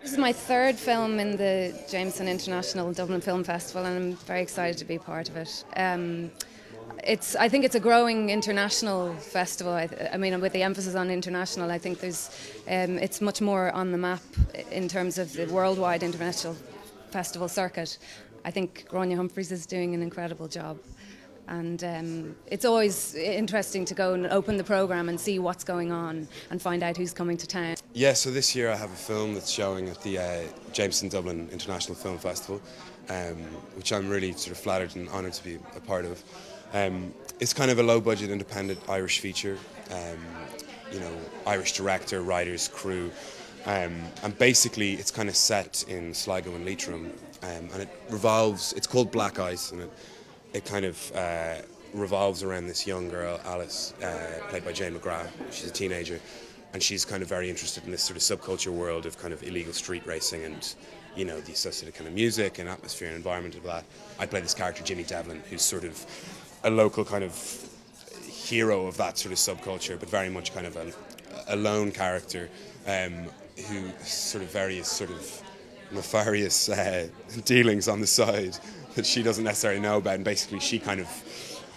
This is my third film in the Jameson International Dublin Film Festival, and I'm very excited to be part of it. I think it's a growing international festival. I mean, with the emphasis on international, I think it's much more on the map in terms of the worldwide international festival circuit. I think Grania Humphreys is doing an incredible job. And it's always interesting to go and open the programme and see what's going on and find out who's coming to town. Yeah, so this year I have a film that's showing at the Jameson Dublin International Film Festival, which I'm really sort of flattered and honoured to be a part of. It's kind of a low-budget, independent Irish feature, Irish director, writers, crew, and basically it's kind of set in Sligo and Leitrim, and it's called Black Ice, and it kind of revolves around this young girl, Alice, played by Jane McGrath. She's a teenager, and she's kind of very interested in this sort of subculture world of kind of illegal street racing and, the associated kind of music and atmosphere and environment of that. I play this character, Jimmy Devlin, who's sort of a local kind of hero of that sort of subculture, but very much kind of a lone character who sort of various sort of nefarious dealings on the side that she doesn't necessarily know about, and basically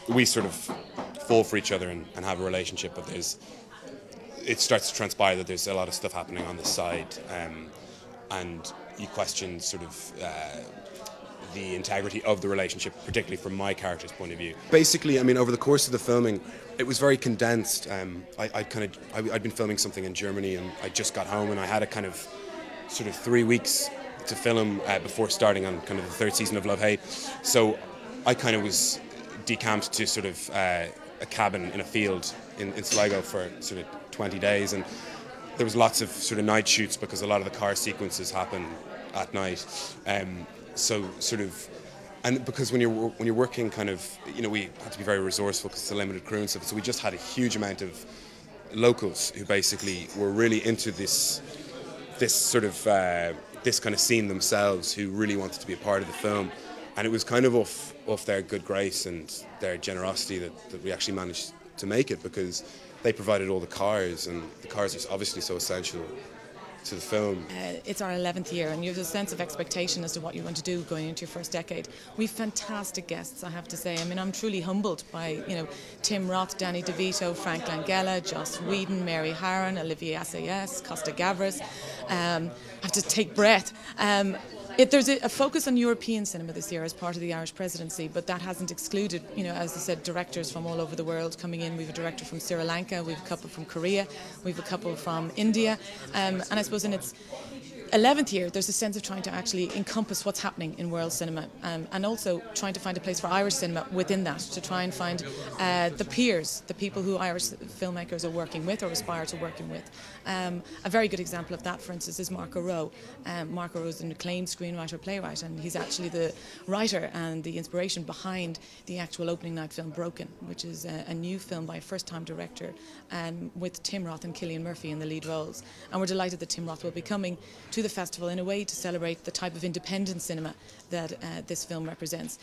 we sort of fall for each other and have a relationship, but it starts to transpire that there's a lot of stuff happening on the side, and you question sort of the integrity of the relationship, particularly from my character's point of view. Basically, I mean, over the course of the filming, it was very condensed. I'd been filming something in Germany, and I just got home, and I had a kind of sort of 3 weeks to film before starting on kind of the third season of Love Hate. So I kind of was decamped to sort of a cabin in a field in Sligo for sort of 20 days, and there was lots of sort of night shoots because a lot of the car sequences happen at night. So sort of, and because when you're working kind of, we had to be very resourceful because it's a limited crew and stuff, so we just had a huge amount of locals who basically were really into this sort of this kind of scene themselves, who really wanted to be a part of the film, and it was kind of off their good grace and their generosity that we actually managed to make it, because they provided all the cars, and the cars are obviously so essential to the film. It's our 11th year, and you have a sense of expectation as to what you want to do going into your first decade. We've fantastic guests, I have to say. I mean, I'm truly humbled by Tim Roth, Danny DeVito, Frank Langella, Joss Whedon, Mary Harron, Olivier Assayas, Costa Gavras. I have to take breath. There's a focus on European cinema this year as part of the Irish presidency, but that hasn't excluded, as I said, directors from all over the world coming in. We have a director from Sri Lanka, we have a couple from Korea, we have a couple from India, and I suppose in its 11th year, there's a sense of trying to actually encompass what's happening in world cinema, and also trying to find a place for Irish cinema within that, to try and find the peers, the people who Irish filmmakers are working with or aspire to working with. A very good example of that, for instance, is Marco Rowe. Marco Rowe is an acclaimed screenwriter, playwright, and he's actually the writer and the inspiration behind the actual opening night film Broken, which is a new film by a first-time director, with Tim Roth and Cillian Murphy in the lead roles. And we're delighted that Tim Roth will be coming to the festival in a way to celebrate the type of independent cinema that this film represents.